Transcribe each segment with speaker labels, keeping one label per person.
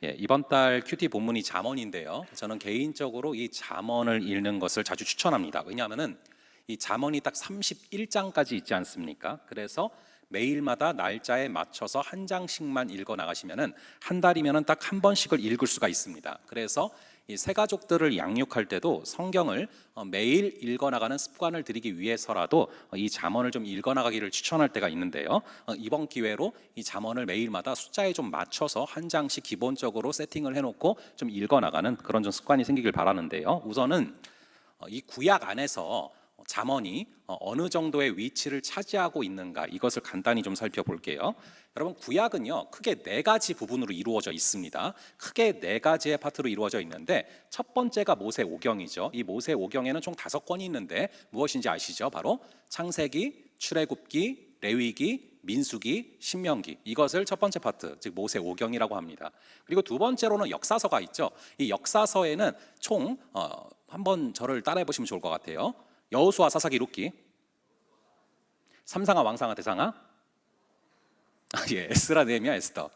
Speaker 1: 이번 달 큐티 본문이 잠언인데요. 저는 개인적으로 이 잠언을 읽는 것을 자주 추천합니다. 왜냐하면은 이 잠언이 딱 31장까지 있지 않습니까? 그래서 매일마다 날짜에 맞춰서 한 장씩만 읽어 나가시면은 한 달이면은 딱 한 번씩을 읽을 수가 있습니다. 그래서 이 새 가족들을 양육할 때도 성경을 매일 읽어 나가는 습관을 들이기 위해서라도 이 잠언을 좀 읽어 나가기를 추천할 때가 있는데요. 이번 기회로 이 잠언을 매일마다 숫자에 좀 맞춰서 한 장씩 기본적으로 세팅을 해놓고 좀 읽어 나가는 그런 좀 습관이 생기길 바라는데요. 우선은 이 구약 안에서 잠언이 어느 정도의 위치를 차지하고 있는가, 이것을 간단히 좀 살펴볼게요. 여러분, 구약은요 크게 네 가지 부분으로 이루어져 있습니다. 크게 네 가지의 파트로 이루어져 있는데, 첫 번째가 모세오경이죠. 이 모세오경에는 총 5권이 있는데 무엇인지 아시죠? 바로 창세기, 출애굽기, 레위기, 민수기, 신명기, 이것을 첫 번째 파트, 즉 모세오경이라고 합니다. 그리고 두 번째로는 역사서가 있죠. 이 역사서에는 총 한번 저를 따라해 보시면 좋을 것 같아요. 여호수아, 사사기, 룻기, 삼상아, 왕상아, 대상아, 에스라, 느헤미야, 에스더.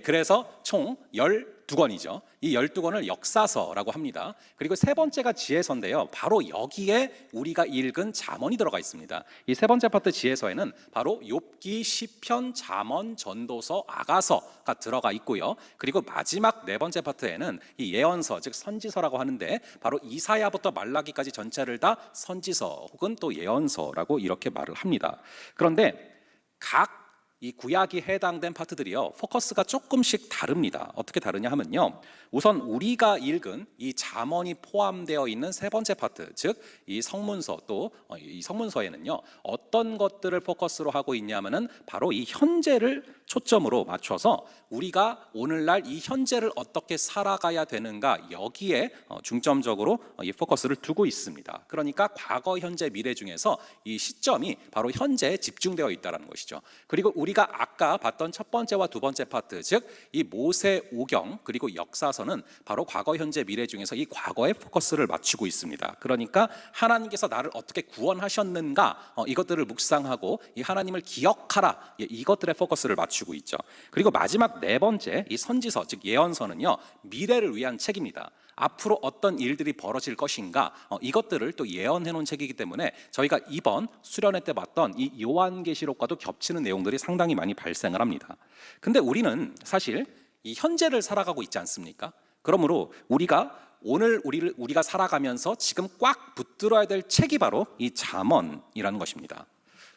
Speaker 1: 그래서 총 12권이죠. 이 12권을 역사서라고 합니다. 그리고 세 번째가 지혜서인데요. 바로 여기에 우리가 읽은 잠언이 들어가 있습니다. 이 세 번째 파트 지혜서에는 바로 욥기, 시편, 잠언, 전도서, 아가서가 들어가 있고요. 그리고 마지막 네 번째 파트에는 이 예언서, 즉 선지서라고 하는데, 바로 이사야부터 말라기까지 전체를 다 선지서 혹은 또 예언서라고 이렇게 말을 합니다. 그런데 각 이 구약이 해당된 파트들이요 포커스가 조금씩 다릅니다. 어떻게 다르냐 하면요, 우선 우리가 읽은 이 잠언이 포함되어 있는 세 번째 파트, 즉 이 성문서, 또 이 성문서에는요 어떤 것들을 포커스로 하고 있냐면은 바로 이 현재를 초점으로 맞춰서 우리가 오늘날 이 현재를 어떻게 살아가야 되는가, 여기에 중점적으로 이 포커스를 두고 있습니다. 그러니까 과거, 현재, 미래 중에서 이 시점이 바로 현재에 집중되어 있다는 것이죠. 그리고 우리가 아까 봤던 첫 번째와 두 번째 파트, 즉 이 모세오경 그리고 역사서는 바로 과거, 현재, 미래 중에서 이 과거에 포커스를 맞추고 있습니다. 그러니까 하나님께서 나를 어떻게 구원하셨는가, 이것들을 묵상하고 이 하나님을 기억하라, 이것들의 포커스를 맞추고 있죠. 그리고 마지막 네 번째 이 선지서, 즉 예언서는요 미래를 위한 책입니다. 앞으로 어떤 일들이 벌어질 것인가, 이것들을 또 예언해 놓은 책이기 때문에 저희가 이번 수련회 때 봤던 이 요한계시록과도 겹치는 내용들이 상당히 많이 발생을 합니다. 근데 우리는 사실 이 현재를 살아가고 있지 않습니까? 그러므로 우리가 살아가면서 지금 꽉 붙들어야 될 책이 바로 이 잠언이라는 것입니다.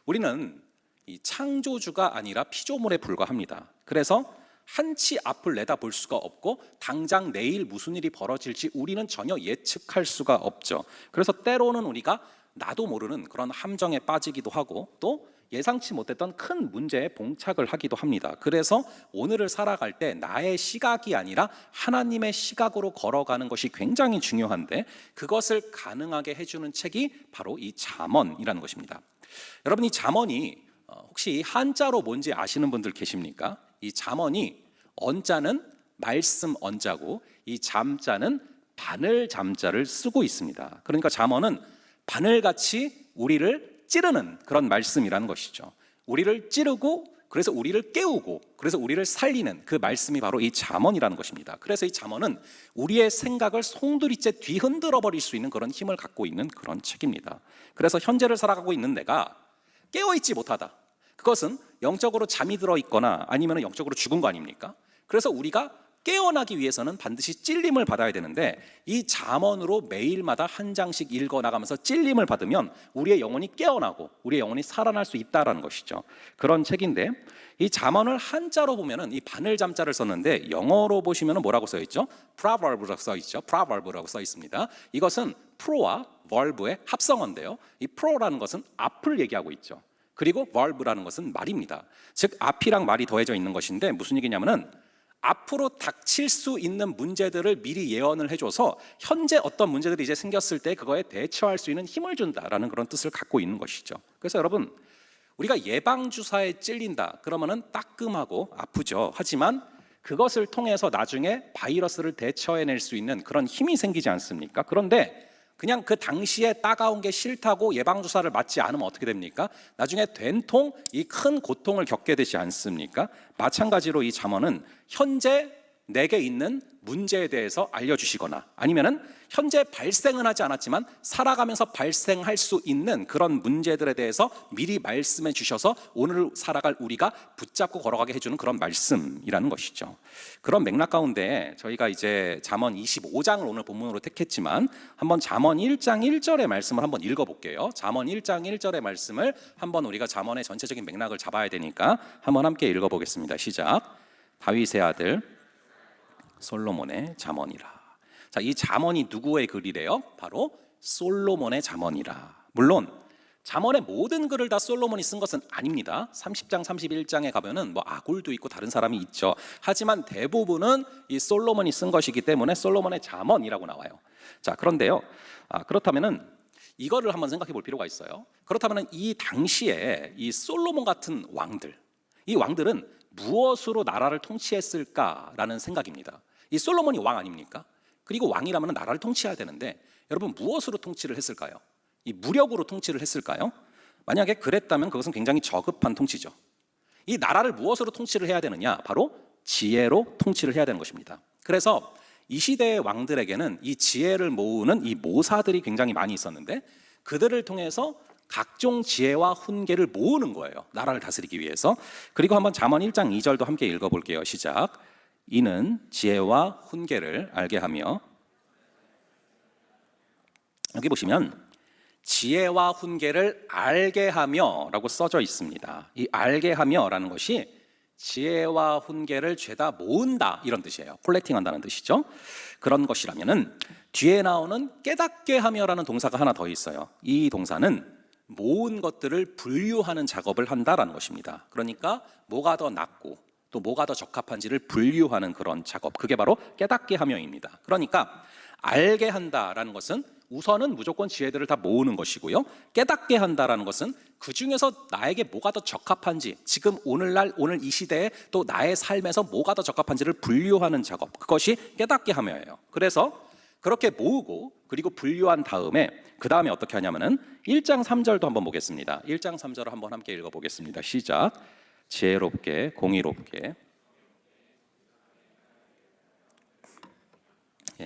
Speaker 1: 우리는 이 창조주가 아니라 피조물에 불과합니다. 그래서 한치 앞을 내다볼 수가 없고 당장 내일 무슨 일이 벌어질지 우리는 전혀 예측할 수가 없죠. 그래서 때로는 우리가 나도 모르는 그런 함정에 빠지기도 하고, 또 예상치 못했던 큰 문제에 봉착을 하기도 합니다. 그래서 오늘을 살아갈 때 나의 시각이 아니라 하나님의 시각으로 걸어가는 것이 굉장히 중요한데, 그것을 가능하게 해주는 책이 바로 이 잠언이라는 것입니다. 여러분, 이 잠언이 혹시 한자로 뭔지 아시는 분들 계십니까? 이 잠언이 언자는 말씀 언자고 이 잠자는 바늘 잠자를 쓰고 있습니다. 그러니까 잠언은 바늘같이 우리를 찌르는 그런 말씀이라는 것이죠. 우리를 찌르고, 그래서 우리를 깨우고, 그래서 우리를 살리는 그 말씀이 바로 이 잠언이라는 것입니다. 그래서 이 잠언은 우리의 생각을 송두리째 뒤흔들어 버릴 수 있는 그런 힘을 갖고 있는 그런 책입니다. 그래서 현재를 살아가고 있는 내가 깨어있지 못하다, 그것은 영적으로 잠이 들어 있거나 아니면 영적으로 죽은 거 아닙니까? 그래서 우리가 깨어나기 위해서는 반드시 찔림을 받아야 되는데, 이 잠언으로 매일마다 한 장씩 읽어 나가면서 찔림을 받으면 우리의 영혼이 깨어나고 우리의 영혼이 살아날 수 있다라는 것이죠. 그런 책인데, 이 잠언을 한자로 보면은 이 바늘 잠자를 썼는데, 영어로 보시면은 뭐라고 써 있죠? proverb라고 써 있죠. proverb라고 써 있습니다. 이것은 pro와 verb의 합성어인데요, 이 pro라는 것은 앞을 얘기하고 있죠. 그리고 verb라는 것은 말입니다. 즉 앞이랑 말이 더해져 있는 것인데, 무슨 얘기냐면은 앞으로 닥칠 수 있는 문제들을 미리 예언을 해줘서 현재 어떤 문제들이 이제 생겼을 때 그거에 대처할 수 있는 힘을 준다라는 그런 뜻을 갖고 있는 것이죠. 그래서 여러분, 우리가 예방주사에 찔린다 그러면은 따끔하고 아프죠. 하지만 그것을 통해서 나중에 바이러스를 대처해낼 수 있는 그런 힘이 생기지 않습니까? 그런데 그냥 그 당시에 따가운 게 싫다고 예방주사를 맞지 않으면 어떻게 됩니까? 나중에 된통 이 큰 고통을 겪게 되지 않습니까? 마찬가지로 이 잠언은 현재 내게 있는 문제에 대해서 알려주시거나 아니면은 현재 발생은 하지 않았지만 살아가면서 발생할 수 있는 그런 문제들에 대해서 미리 말씀해 주셔서 오늘 살아갈 우리가 붙잡고 걸어가게 해주는 그런 말씀이라는 것이죠. 그런 맥락 가운데 저희가 이제 잠언 25장을 오늘 본문으로 택했지만 한번 잠언 1장 1절의 말씀을 한번 읽어볼게요. 잠언 1장 1절의 말씀을 한번 우리가 잠언의 전체적인 맥락을 잡아야 되니까 한번 함께 읽어보겠습니다. 시작. 다윗의 아들 솔로몬의 잠언이라. 자, 이 잠언이 누구의 글이래요? 바로 솔로몬의 잠언이라. 물론 잠언의 모든 글을 다 솔로몬이 쓴 것은 아닙니다. 30장 31장에 가면은 뭐 아굴도 있고 다른 사람이 있죠. 하지만 대부분은 이 솔로몬이 쓴 것이기 때문에 솔로몬의 잠언이라고 나와요. 자, 그런데요, 그렇다면은 이거를 한번 생각해 볼 필요가 있어요. 그렇다면은 이 당시에 이 솔로몬 같은 왕들, 이 왕들은 무엇으로 나라를 통치했을까라는 생각입니다. 이 솔로몬이 왕 아닙니까? 그리고 왕이라면 나라를 통치해야 되는데 여러분 무엇으로 통치를 했을까요? 이 무력으로 통치를 했을까요? 만약에 그랬다면 그것은 굉장히 저급한 통치죠. 이 나라를 무엇으로 통치를 해야 되느냐? 바로 지혜로 통치를 해야 되는 것입니다. 그래서 이 시대의 왕들에게는 이 지혜를 모으는 이 모사들이 굉장히 많이 있었는데 그들을 통해서 각종 지혜와 훈계를 모으는 거예요. 나라를 다스리기 위해서. 그리고 한번 잠언 1장 2절도 함께 읽어볼게요. 시작. 이는 지혜와 훈계를 알게 하며, 여기 보시면 지혜와 훈계를 알게 하며 라고 써져 있습니다. 이 알게 하며 라는 것이 지혜와 훈계를 죄다 모은다 이런 뜻이에요. 콜렉팅한다는 뜻이죠. 그런 것이라면은 뒤에 나오는 깨닫게 하며라는 동사가 하나 더 있어요. 이 동사는 모은 것들을 분류하는 작업을 한다라는 것입니다. 그러니까 뭐가 더 낫고 또 뭐가 더 적합한지를 분류하는 그런 작업, 그게 바로 깨닫게 하며입니다. 그러니까 알게 한다라는 것은 우선은 무조건 지혜들을 다 모으는 것이고요, 깨닫게 한다라는 것은 그 중에서 나에게 뭐가 더 적합한지, 지금 오늘날 오늘 이 시대에 또 나의 삶에서 뭐가 더 적합한지를 분류하는 작업, 그것이 깨닫게 하며예요. 그래서 그렇게 모으고 그리고 분류한 다음에 그 다음에 어떻게 하냐면은 1장 3절도 한번 보겠습니다. 1장 3절을 한번 함께 읽어보겠습니다. 시작. 지혜롭게 공의롭게.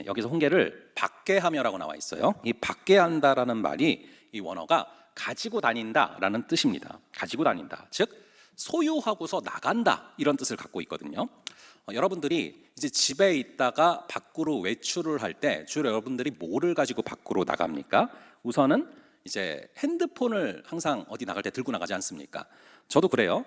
Speaker 1: 여기서 훈계를 받게 하며라고 나와 있어요. 이 받게 한다라는 말이 이 원어가 가지고 다닌다라는 뜻입니다. 가지고 다닌다, 즉 소유하고서 나간다 이런 뜻을 갖고 있거든요. 여러분들이 이제 집에 있다가 밖으로 외출을 할 때 주로 여러분들이 뭐를 가지고 밖으로 나갑니까? 우선은 이제 핸드폰을 항상 어디 나갈 때 들고 나가지 않습니까? 저도 그래요.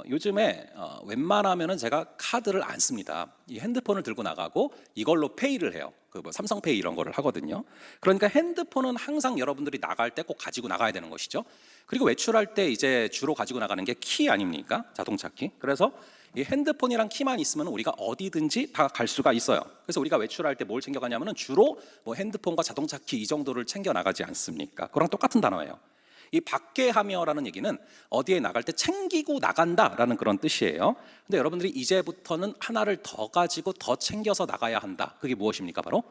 Speaker 1: 요즘에 웬만하면은 제가 카드를 안 씁니다. 이 핸드폰을 들고 나가고 이걸로 페이를 해요. 그 뭐 삼성페이 이런 거를 하거든요. 그러니까 핸드폰은 항상 여러분들이 나갈 때 꼭 가지고 나가야 되는 것이죠. 그리고 외출할 때 이제 주로 가지고 나가는 게 키 아닙니까? 자동차 키. 그래서 이 핸드폰이랑 키만 있으면 우리가 어디든지 다 갈 수가 있어요. 그래서 우리가 외출할 때 뭘 챙겨가냐면은 주로 뭐 핸드폰과 자동차 키 이 정도를 챙겨 나가지 않습니까? 그랑 똑같은 단어예요. 이 받게 하며라는 얘기는 어디에 나갈 때 챙기고 나간다라는 그런 뜻이에요. 근데 여러분들이 이제부터는 하나를 더 가지고 더 챙겨서 나가야 한다. 그게 무엇입니까? 바로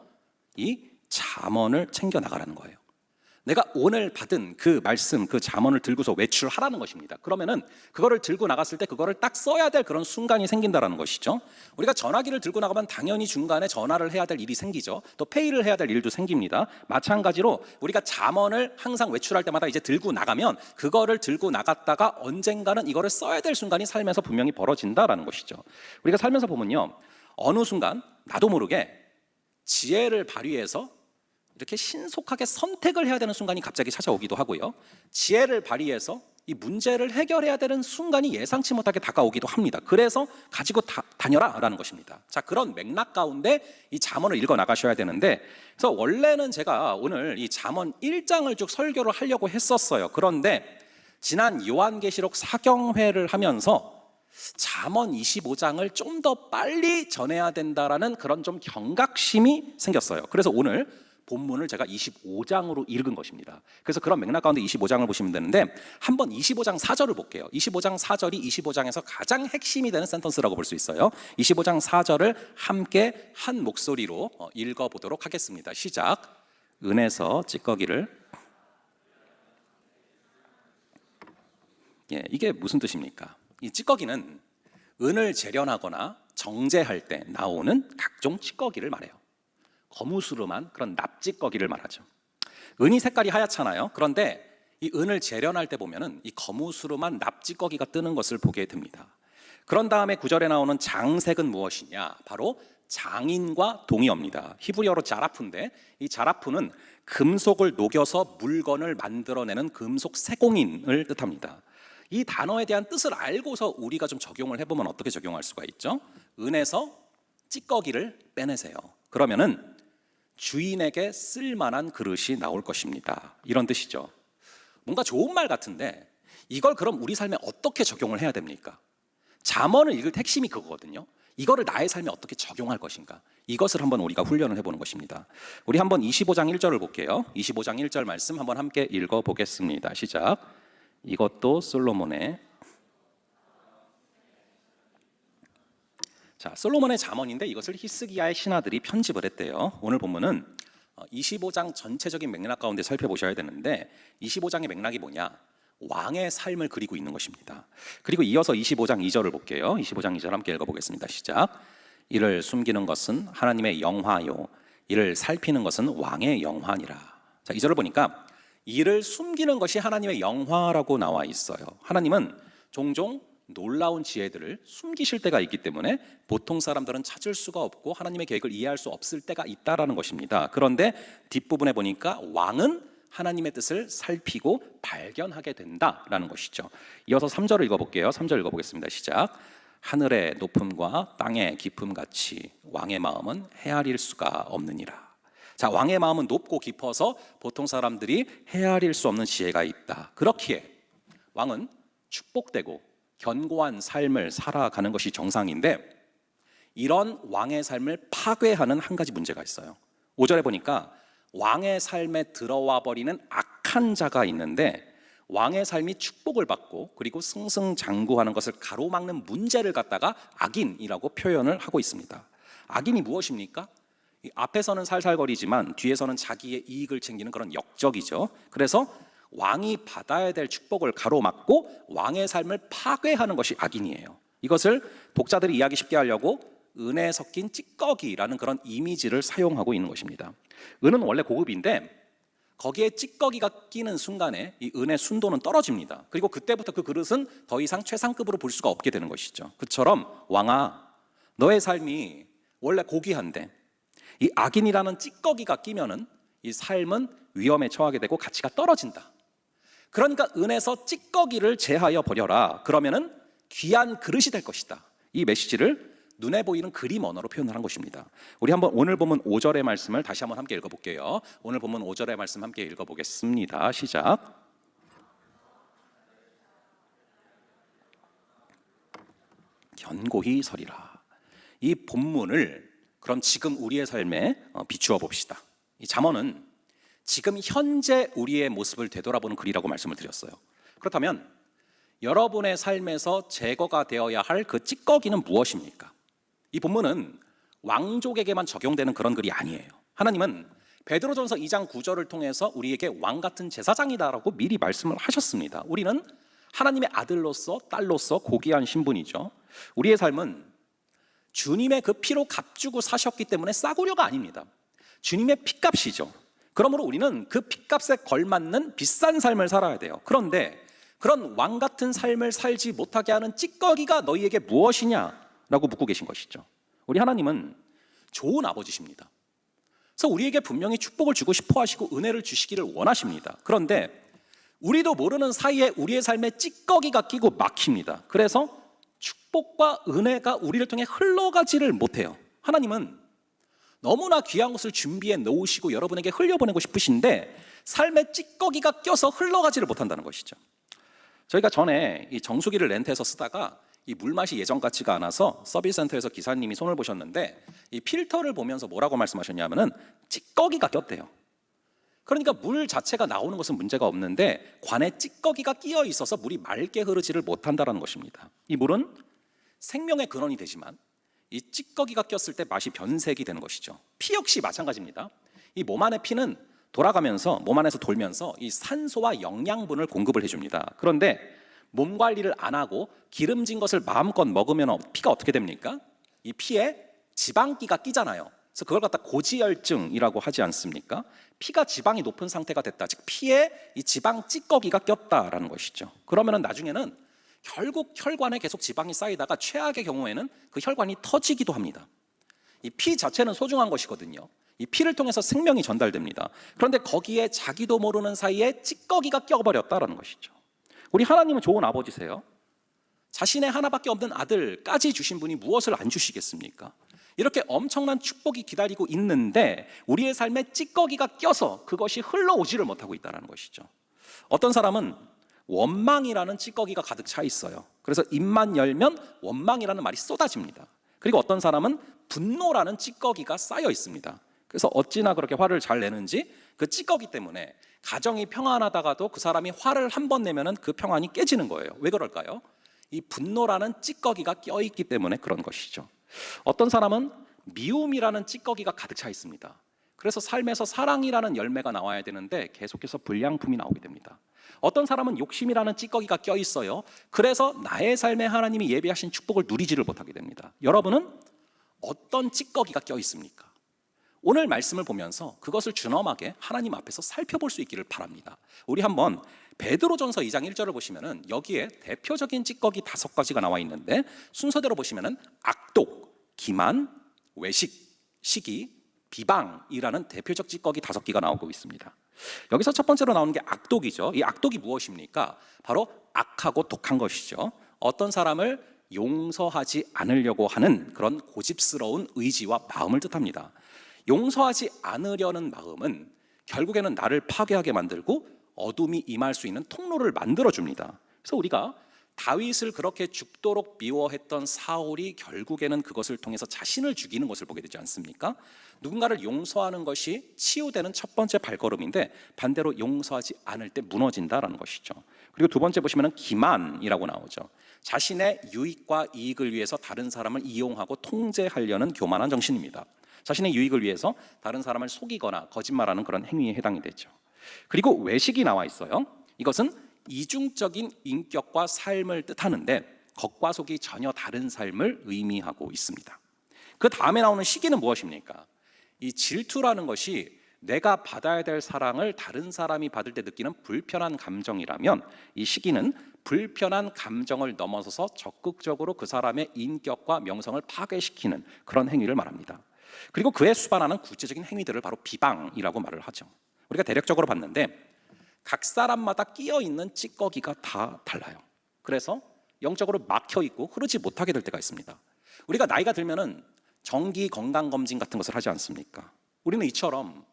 Speaker 1: 이 잠언을 챙겨 나가라는 거예요. 내가 오늘 받은 그 말씀, 그 잠언을 들고서 외출하라는 것입니다. 그러면은 그거를 들고 나갔을 때 그거를 딱 써야 될 그런 순간이 생긴다라는 것이죠. 우리가 전화기를 들고 나가면 당연히 중간에 전화를 해야 될 일이 생기죠. 또 페이를 해야 될 일도 생깁니다. 마찬가지로 우리가 잠언을 항상 외출할 때마다 이제 들고 나가면 그거를 들고 나갔다가 언젠가는 이거를 써야 될 순간이 삶에서 분명히 벌어진다라는 것이죠. 우리가 살면서 보면요, 어느 순간 나도 모르게 지혜를 발휘해서 이렇게 신속하게 선택을 해야 되는 순간이 갑자기 찾아오기도 하고요, 지혜를 발휘해서 이 문제를 해결해야 되는 순간이 예상치 못하게 다가오기도 합니다. 그래서 가지고 다녀라 라는 것입니다. 자, 그런 맥락 가운데 이 잠언을 읽어 나가셔야 되는데, 그래서 원래는 제가 오늘 이 잠언 1장을 쭉 설교를 하려고 했었어요. 그런데 지난 요한계시록 사경회를 하면서 잠언 25장을 좀 더 빨리 전해야 된다라는 그런 좀 경각심이 생겼어요. 그래서 오늘 본문을 제가 25장으로 읽은 것입니다. 그래서 그런 맥락 가운데 25장을 보시면 되는데, 한번 25장 4절을 볼게요. 25장 4절이 25장에서 가장 핵심이 되는 센턴스라고 볼 수 있어요. 25장 4절을 함께 한 목소리로 읽어보도록 하겠습니다. 시작. 은에서 찌꺼기를 이게 무슨 뜻입니까? 이 찌꺼기는 은을 재련하거나 정제할 때 나오는 각종 찌꺼기를 말해요. 거무스름한 그런 납찌꺼기를 말하죠. 은이 색깔이 하얗잖아요. 그런데 이 은을 재련할 때 보면은 이 거무스름한 납찌꺼기가 뜨는 것을 보게 됩니다. 그런 다음에 9절에 나오는 장색은 무엇이냐? 바로 장인과 동의어입니다. 히브리어로 자라프인데 이 자라프는 금속을 녹여서 물건을 만들어내는 금속 세공인을 뜻합니다. 이 단어에 대한 뜻을 알고서 우리가 좀 적용을 해보면 어떻게 적용할 수가 있죠? 은에서 찌꺼기를 빼내세요. 그러면은 주인에게 쓸만한 그릇이 나올 것입니다. 이런 뜻이죠. 뭔가 좋은 말 같은데 이걸 그럼 우리 삶에 어떻게 적용을 해야 됩니까? 잠언을 읽을 핵심이 그거거든요. 이거를 나의 삶에 어떻게 적용할 것인가? 이것을 한번 우리가 훈련을 해보는 것입니다. 우리 한번 25장 1절을 볼게요. 25장 1절 말씀 한번 함께 읽어보겠습니다. 시작. 이것도 솔로몬의 솔로몬의 잠언인데 이것을 히스기야의 신하들이 편집을 했대요. 오늘 본문은 25장 전체적인 맥락 가운데 살펴보셔야 되는데 25장의 맥락이 뭐냐? 왕의 삶을 그리고 있는 것입니다. 그리고 이어서 25장 2절을 볼게요. 25장 2절 함께 읽어보겠습니다. 시작. 이를 숨기는 것은 하나님의 영화요 이를 살피는 것은 왕의 영화니라. 자, 2절을 보니까 이를 숨기는 것이 하나님의 영화라고 나와 있어요. 하나님은 종종 놀라운 지혜들을 숨기실 때가 있기 때문에 보통 사람들은 찾을 수가 없고 하나님의 계획을 이해할 수 없을 때가 있다라는 것입니다. 그런데 뒷부분에 보니까 왕은 하나님의 뜻을 살피고 발견하게 된다라는 것이죠. 이어서 3절을 읽어볼게요. 3절 읽어보겠습니다. 시작. 하늘의 높음과 땅의 깊음 같이 왕의 마음은 헤아릴 수가 없느니라. 자, 왕의 마음은 높고 깊어서 보통 사람들이 헤아릴 수 없는 지혜가 있다. 그렇기에 왕은 축복되고 견고한 삶을 살아가는 것이 정상인데 이런 왕의 삶을 파괴하는 한 가지 문제가 있어요. 5절에 보니까 왕의 삶에 들어와 버리는 악한 자가 있는데 왕의 삶이 축복을 받고 그리고 승승장구하는 것을 가로막는 문제를 갖다가 악인이라고 표현을 하고 있습니다. 악인이 무엇입니까? 앞에서는 살살거리지만 뒤에서는 자기의 이익을 챙기는 그런 역적이죠. 그래서 왕이 받아야 될 축복을 가로막고 왕의 삶을 파괴하는 것이 악인이에요. 이것을 독자들이 이해하기 쉽게 하려고 은에 섞인 찌꺼기라는 그런 이미지를 사용하고 있는 것입니다. 은은 원래 고급인데 거기에 찌꺼기가 끼는 순간에 이 은의 순도는 떨어집니다. 그리고 그때부터 그 그릇은 더 이상 최상급으로 볼 수가 없게 되는 것이죠. 그처럼 왕아, 너의 삶이 원래 고귀한데 이 악인이라는 찌꺼기가 끼면은 이 삶은 위험에 처하게 되고 가치가 떨어진다. 그러니까 은에서 찌꺼기를 제하여 버려라. 그러면은 귀한 그릇이 될 것이다. 이 메시지를 눈에 보이는 그림 언어로 표현을 한 것입니다. 우리 한번 오늘 보면 5절의 말씀을 다시 한번 함께 읽어볼게요. 오늘 보면 5절의 말씀 함께 읽어보겠습니다. 시작. 견고히 서리라. 이 본문을 그럼 지금 우리의 삶에 비추어 봅시다. 이 잠언은 지금 현재 우리의 모습을 되돌아보는 글이라고 말씀을 드렸어요. 그렇다면 여러분의 삶에서 제거가 되어야 할 그 찌꺼기는 무엇입니까? 이 본문은 왕족에게만 적용되는 그런 글이 아니에요. 하나님은 베드로전서 2장 9절을 통해서 우리에게 왕 같은 제사장이다라고 미리 말씀을 하셨습니다. 우리는 하나님의 아들로서 딸로서 고귀한 신분이죠. 우리의 삶은 주님의 그 피로 값주고 사셨기 때문에 싸구려가 아닙니다. 주님의 피값이죠. 그러므로 우리는 그 피값에 걸맞는 비싼 삶을 살아야 돼요. 그런데 그런 왕 같은 삶을 살지 못하게 하는 찌꺼기가 너희에게 무엇이냐라고 묻고 계신 것이죠. 우리 하나님은 좋은 아버지십니다. 그래서 우리에게 분명히 축복을 주고 싶어 하시고 은혜를 주시기를 원하십니다. 그런데 우리도 모르는 사이에 우리의 삶에 찌꺼기가 끼고 막힙니다. 그래서 축복과 은혜가 우리를 통해 흘러가지를 못해요. 하나님은 너무나 귀한 것을 준비해 놓으시고 여러분에게 흘려보내고 싶으신데 삶에 찌꺼기가 껴서 흘러가지를 못한다는 것이죠. 저희가 전에 이 정수기를 렌트해서 쓰다가 이 물맛이 예전 같지가 않아서 서비스 센터에서 기사님이 손을 보셨는데 이 필터를 보면서 뭐라고 말씀하셨냐면은 찌꺼기가 꼈대요. 그러니까 물 자체가 나오는 것은 문제가 없는데 관에 찌꺼기가 끼어 있어서 물이 맑게 흐르지를 못한다는 것입니다. 이 물은 생명의 근원이 되지만 이 찌꺼기가 꼈을 때 맛이 변색이 되는 것이죠. 피 역시 마찬가지입니다. 이 몸 안의 피는 돌아가면서 몸 안에서 돌면서 이 산소와 영양분을 공급을 해줍니다. 그런데 몸 관리를 안 하고 기름진 것을 마음껏 먹으면 피가 어떻게 됩니까? 이 피에 지방기가 끼잖아요. 그래서 그걸 갖다 고지혈증이라고 하지 않습니까? 피가 지방이 높은 상태가 됐다. 즉 피에 이 지방 찌꺼기가 꼈다라는 것이죠. 그러면은 나중에는 결국 혈관에 계속 지방이 쌓이다가 최악의 경우에는 그 혈관이 터지기도 합니다. 이 피 자체는 소중한 것이거든요. 이 피를 통해서 생명이 전달됩니다. 그런데 거기에 자기도 모르는 사이에 찌꺼기가 껴버렸다라는 것이죠. 우리 하나님은 좋은 아버지세요. 자신의 하나밖에 없는 아들까지 주신 분이 무엇을 안 주시겠습니까? 이렇게 엄청난 축복이 기다리고 있는데 우리의 삶에 찌꺼기가 껴서 그것이 흘러오지를 못하고 있다는 것이죠. 어떤 사람은 원망이라는 찌꺼기가 가득 차 있어요. 그래서 입만 열면 원망이라는 말이 쏟아집니다. 그리고 어떤 사람은 분노라는 찌꺼기가 쌓여 있습니다. 그래서 어찌나 그렇게 화를 잘 내는지 그 찌꺼기 때문에 가정이 평안하다가도 그 사람이 화를 한 번 내면은 그 평안이 깨지는 거예요. 왜 그럴까요? 이 분노라는 찌꺼기가 껴있기 때문에 그런 것이죠. 어떤 사람은 미움이라는 찌꺼기가 가득 차 있습니다. 그래서 삶에서 사랑이라는 열매가 나와야 되는데 계속해서 불량품이 나오게 됩니다. 어떤 사람은 욕심이라는 찌꺼기가 껴 있어요. 그래서 나의 삶에 하나님이 예비하신 축복을 누리지를 못하게 됩니다. 여러분은 어떤 찌꺼기가 껴 있습니까? 오늘 말씀을 보면서 그것을 준엄하게 하나님 앞에서 살펴볼 수 있기를 바랍니다. 우리 한번 베드로전서 2장 1절을 보시면은 여기에 대표적인 찌꺼기 5가지가 나와 있는데 순서대로 보시면은 악독, 기만, 외식, 시기, 비방이라는 대표적 찌꺼기 5개가 나오고 있습니다. 여기서 첫 번째로 나오는 게 악독이죠. 이 악독이 무엇입니까? 바로 악하고 독한 것이죠. 어떤 사람을 용서하지 않으려고 하는 그런 고집스러운 의지와 마음을 뜻합니다. 용서하지 않으려는 마음은 결국에는 나를 파괴하게 만들고 어둠이 임할 수 있는 통로를 만들어줍니다. 그래서 우리가 다윗을 그렇게 죽도록 미워했던 사울이 결국에는 그것을 통해서 자신을 죽이는 것을 보게 되지 않습니까? 누군가를 용서하는 것이 치유되는 첫 번째 발걸음인데 반대로 용서하지 않을 때 무너진다라는 것이죠. 그리고 두 번째 보시면 기만이라고 나오죠. 자신의 유익과 이익을 위해서 다른 사람을 이용하고 통제하려는 교만한 정신입니다. 자신의 유익을 위해서 다른 사람을 속이거나 거짓말하는 그런 행위에 해당이 되죠. 그리고 외식이 나와 있어요. 이것은 이중적인 인격과 삶을 뜻하는데 겉과 속이 전혀 다른 삶을 의미하고 있습니다. 그 다음에 나오는 시기는 무엇입니까? 이 질투라는 것이 내가 받아야 될 사랑을 다른 사람이 받을 때 느끼는 불편한 감정이라면 이 시기는 불편한 감정을 넘어서서 적극적으로 그 사람의 인격과 명성을 파괴시키는 그런 행위를 말합니다. 그리고 그에 수반하는 구체적인 행위들을 바로 비방이라고 말을 하죠. 우리가 대략적으로 봤는데 각 사람마다 끼어 있는 찌꺼기가 다 달라요. 그래서 영적으로 막혀 있고 흐르지 못하게 될 때가 있습니다. 우리가 나이가 들면은 정기 건강 검진 같은 것을 하지 않습니까? 우리는 이처럼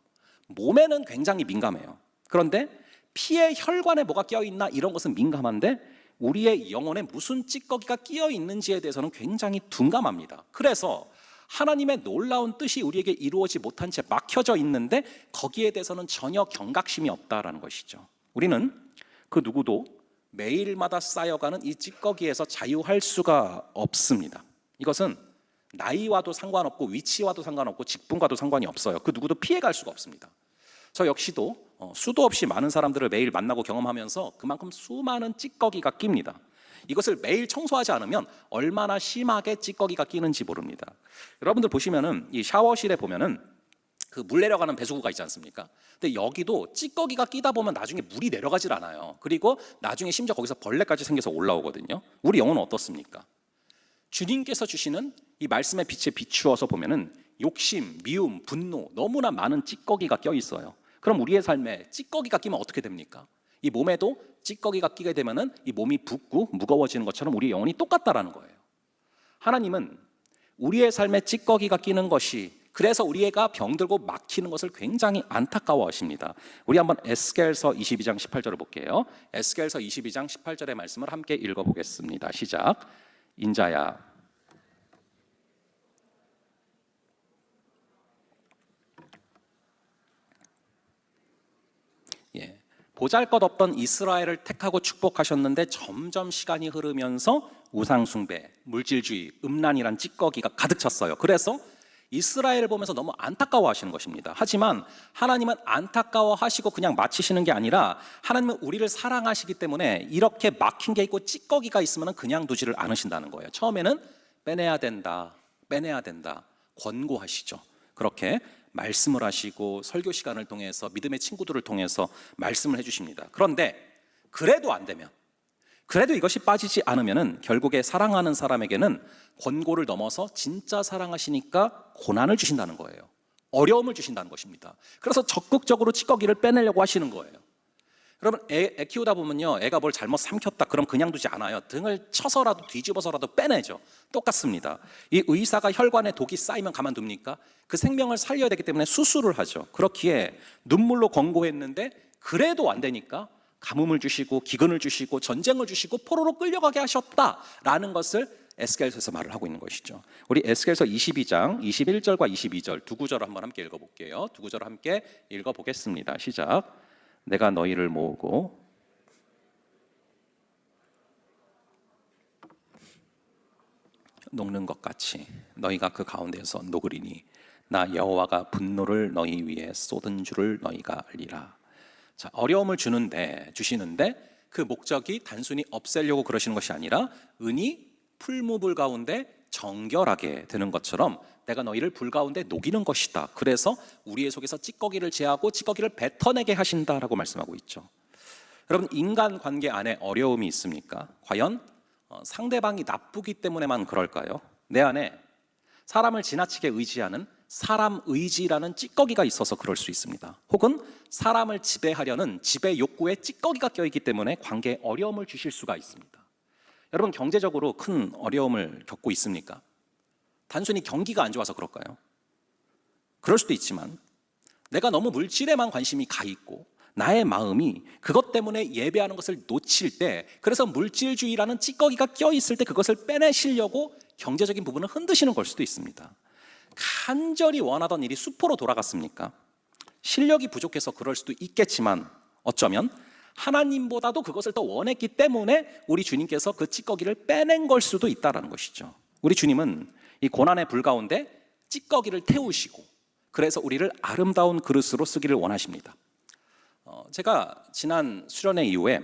Speaker 1: 몸에는 굉장히 민감해요. 그런데 피에 혈관에 뭐가 끼어 있나 이런 것은 민감한데 우리의 영혼에 무슨 찌꺼기가 끼어 있는지에 대해서는 굉장히 둔감합니다. 그래서 하나님의 놀라운 뜻이 우리에게 이루어지지 못한 채 막혀져 있는데 거기에 대해서는 전혀 경각심이 없다라는 것이죠. 우리는 그 누구도 매일마다 쌓여가는 이 찌꺼기에서 자유할 수가 없습니다. 이것은 나이와도 상관없고 위치와도 상관없고 직분과도 상관이 없어요. 그 누구도 피해갈 수가 없습니다. 저 역시도 수도 없이 많은 사람들을 매일 만나고 경험하면서 그만큼 수많은 찌꺼기가 낍니다. 이것을 매일 청소하지 않으면 얼마나 심하게 찌꺼기가 끼는지 모릅니다. 여러분들 보시면은 이 샤워실에 보면은 그 물 내려가는 배수구가 있지 않습니까? 근데 여기도 찌꺼기가 끼다 보면 나중에 물이 내려가질 않아요. 그리고 나중에 심지어 거기서 벌레까지 생겨서 올라오거든요. 우리 영혼은 어떻습니까? 주님께서 주시는 이 말씀의 빛에 비추어서 보면은 욕심, 미움, 분노 너무나 많은 찌꺼기가 껴 있어요. 그럼 우리의 삶에 찌꺼기가 끼면 어떻게 됩니까? 이 몸에도 찌꺼기가 끼게 되면은 이 몸이 붓고 무거워지는 것처럼 우리의 영혼이 똑같다라는 거예요. 하나님은 우리의 삶에 찌꺼기가 끼는 것이 그래서 우리가 병들고 막히는 것을 굉장히 안타까워하십니다. 우리 한번 에스겔서 22장 18절을 볼게요. 에스겔서 22장 18절의 말씀을 함께 읽어보겠습니다. 시작. 인자야 보잘것없던 이스라엘을 택하고 축복하셨는데 점점 시간이 흐르면서 우상숭배, 물질주의, 음란이란 찌꺼기가 가득 찼어요. 그래서 이스라엘을 보면서 너무 안타까워하시는 것입니다. 하지만 하나님은 안타까워하시고 그냥 마치시는 게 아니라 하나님은 우리를 사랑하시기 때문에 이렇게 막힌 게 있고 찌꺼기가 있으면 그냥 두지를 않으신다는 거예요. 처음에는 빼내야 된다, 빼내야 된다 권고하시죠. 그렇게 말씀을 하시고 설교 시간을 통해서 믿음의 친구들을 통해서 말씀을 해주십니다. 그런데 그래도 안 되면, 그래도 이것이 빠지지 않으면 결국에 사랑하는 사람에게는 권고를 넘어서 진짜 사랑하시니까 고난을 주신다는 거예요. 어려움을 주신다는 것입니다. 그래서 적극적으로 찌꺼기를 빼내려고 하시는 거예요. 여러분, 애 키우다 보면요, 애가 뭘 잘못 삼켰다 그럼 그냥 두지 않아요. 등을 쳐서라도 뒤집어서라도 빼내죠. 똑같습니다. 이 의사가 혈관에 독이 쌓이면 가만둡니까? 그 생명을 살려야 되기 때문에 수술을 하죠. 그렇기에 눈물로 권고했는데 그래도 안 되니까 가뭄을 주시고 기근을 주시고 전쟁을 주시고 포로로 끌려가게 하셨다라는 것을 에스겔서에서 말을 하고 있는 것이죠. 우리 에스겔서 22장 21절과 22절 두 구절을 한번 함께 읽어볼게요. 두 구절을 함께 읽어보겠습니다. 시작. 내가 너희를 모으고 녹는 것 같이 너희가 그 가운데서 녹으리니 나 여호와가 분노를 너희 위에 쏟은 줄을 너희가 알리라. 자, 어려움을 주시는데 그 목적이 단순히 없애려고 그러시는 것이 아니라 은이 풀무불 가운데 정결하게 되는 것처럼 내가 너희를 불 가운데 녹이는 것이다. 그래서 우리의 속에서 찌꺼기를 제하고 찌꺼기를 뱉어내게 하신다라고 말씀하고 있죠. 여러분, 인간관계 안에 어려움이 있습니까? 과연 상대방이 나쁘기 때문에만 그럴까요? 내 안에 사람을 지나치게 의지하는 사람 의지라는 찌꺼기가 있어서 그럴 수 있습니다. 혹은 사람을 지배하려는 지배 욕구에 찌꺼기가 껴있기 때문에 관계에 어려움을 주실 수가 있습니다. 여러분, 경제적으로 큰 어려움을 겪고 있습니까? 단순히 경기가 안 좋아서 그럴까요? 그럴 수도 있지만 내가 너무 물질에만 관심이 가 있고 나의 마음이 그것 때문에 예배하는 것을 놓칠 때, 그래서 물질주의라는 찌꺼기가 껴있을 때 그것을 빼내시려고 경제적인 부분을 흔드시는 걸 수도 있습니다. 간절히 원하던 일이 수포로 돌아갔습니까? 실력이 부족해서 그럴 수도 있겠지만 어쩌면 하나님보다도 그것을 더 원했기 때문에 우리 주님께서 그 찌꺼기를 빼낸 걸 수도 있다는 것이죠. 우리 주님은 이 고난의 불 가운데 찌꺼기를 태우시고 그래서 우리를 아름다운 그릇으로 쓰기를 원하십니다. 제가 지난 수련회 이후에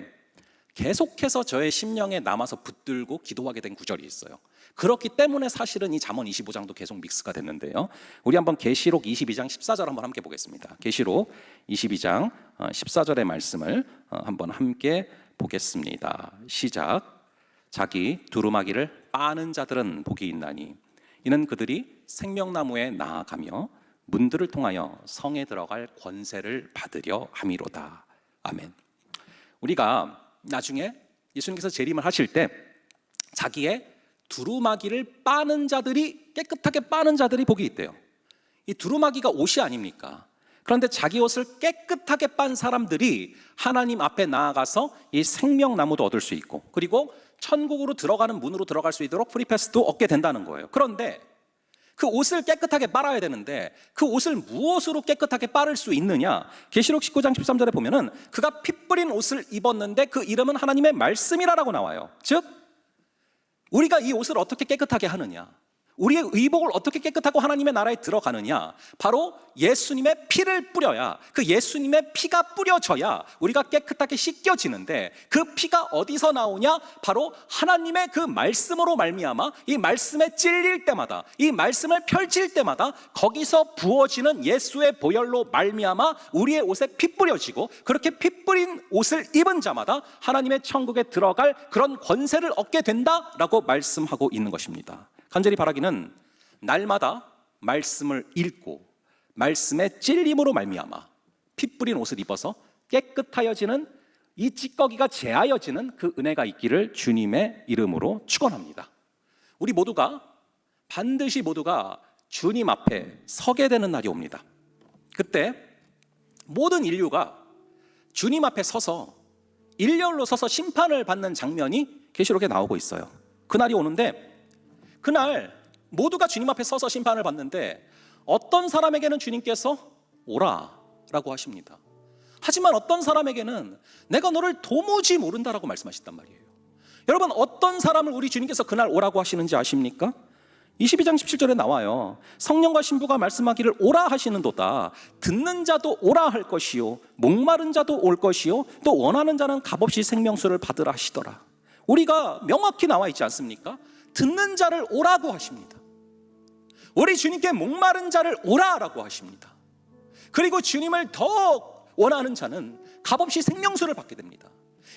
Speaker 1: 계속해서 저의 심령에 남아서 붙들고 기도하게 된 구절이 있어요. 그렇기 때문에 사실은 이 잠언 25장도 계속 믹스가 됐는데요. 우리 한번 계시록 22장 14절 한번 함께 보겠습니다. 계시록 22장 14절의 말씀을 한번 함께 보겠습니다. 시작. 자기 두루마기를 빠는 자들은 복이 있나니 이는 그들이 생명나무에 나아가며 문들을 통하여 성에 들어갈 권세를 받으려 함이로다. 아멘. 우리가 나중에 예수님께서 재림을 하실 때 자기의 두루마기를 빠는 자들이, 깨끗하게 빠는 자들이 복이 있대요. 이 두루마기가 옷이 아닙니까? 그런데 자기 옷을 깨끗하게 빤 사람들이 하나님 앞에 나아가서 이 생명나무도 얻을 수 있고, 그리고 천국으로 들어가는 문으로 들어갈 수 있도록 프리패스도 얻게 된다는 거예요. 그런데 그 옷을 깨끗하게 빨아야 되는데 그 옷을 무엇으로 깨끗하게 빨을 수 있느냐? 계시록 19장 13절에 보면은 그가 피 뿌린 옷을 입었는데 그 이름은 하나님의 말씀이라고 나와요. 즉 우리가 이 옷을 어떻게 깨끗하게 하느냐? 우리의 의복을 어떻게 깨끗하고 하나님의 나라에 들어가느냐? 바로 예수님의 피를 뿌려야, 그 예수님의 피가 뿌려져야 우리가 깨끗하게 씻겨지는데, 그 피가 어디서 나오냐? 바로 하나님의 그 말씀으로 말미암아 이 말씀에 찔릴 때마다, 이 말씀을 펼칠 때마다 거기서 부어지는 예수의 보혈로 말미암아 우리의 옷에 피 뿌려지고, 그렇게 피 뿌린 옷을 입은 자마다 하나님의 천국에 들어갈 그런 권세를 얻게 된다라고 말씀하고 있는 것입니다. 간절히 바라기는 날마다 말씀을 읽고 말씀의 찔림으로 말미암아 피 뿌린 옷을 입어서 깨끗하여지는, 이 찌꺼기가 제하여지는 그 은혜가 있기를 주님의 이름으로 축원합니다. 우리 모두가 반드시 모두가 주님 앞에 서게 되는 날이 옵니다. 그때 모든 인류가 주님 앞에 서서 일렬로 서서 심판을 받는 장면이 계시록에 나오고 있어요. 그날이 오는데, 그날 모두가 주님 앞에 서서 심판을 받는데 어떤 사람에게는 주님께서 오라라고 하십니다. 하지만 어떤 사람에게는 내가 너를 도무지 모른다라고 말씀하셨단 말이에요. 여러분, 어떤 사람을 우리 주님께서 그날 오라고 하시는지 아십니까? 22장 17절에 나와요. 성령과 신부가 말씀하기를 오라 하시는도다. 듣는 자도 오라 할 것이요 목마른 자도 올 것이요 또 원하는 자는 값없이 생명수를 받으라 하시더라. 우리가 명확히 나와 있지 않습니까? 듣는 자를 오라고 하십니다. 우리 주님께 목마른 자를 오라라고 하십니다. 그리고 주님을 더 원하는 자는 값없이 생명수를 받게 됩니다.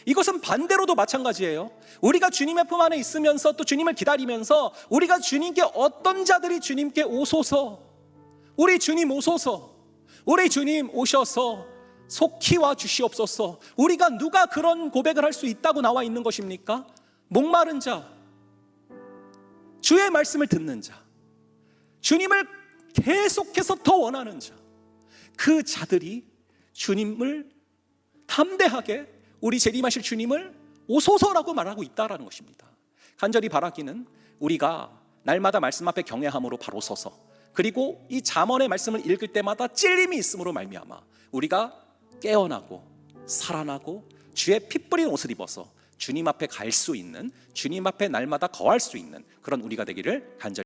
Speaker 1: 이것은 반대로도 마찬가지예요. 우리가 주님의 품 안에 있으면서 또 주님을 기다리면서 우리가 주님께 어떤 자들이 주님께 오소서, 우리 주님 오소서, 우리 주님 오셔서 속히 와 주시옵소서, 우리가 누가 그런 고백을 할 수 있다고 나와 있는 것입니까? 목마른 자, 주의 말씀을 듣는 자, 주님을 계속해서 더 원하는 자, 그 자들이 주님을 담대하게 우리 재림하실 주님을 오소서라고 말하고 있다는 것입니다. 간절히 바라기는 우리가 날마다 말씀 앞에 경외함으로 바로 서서, 그리고 이 잠언의 말씀을 읽을 때마다 찔림이 있음으로 말미암아 우리가 깨어나고 살아나고 주의 피 뿌린 옷을 입어서 주님 앞에 갈 수 있는, 주님 앞에 날마다 거할 수 있는 그런 우리가 되기를 간절히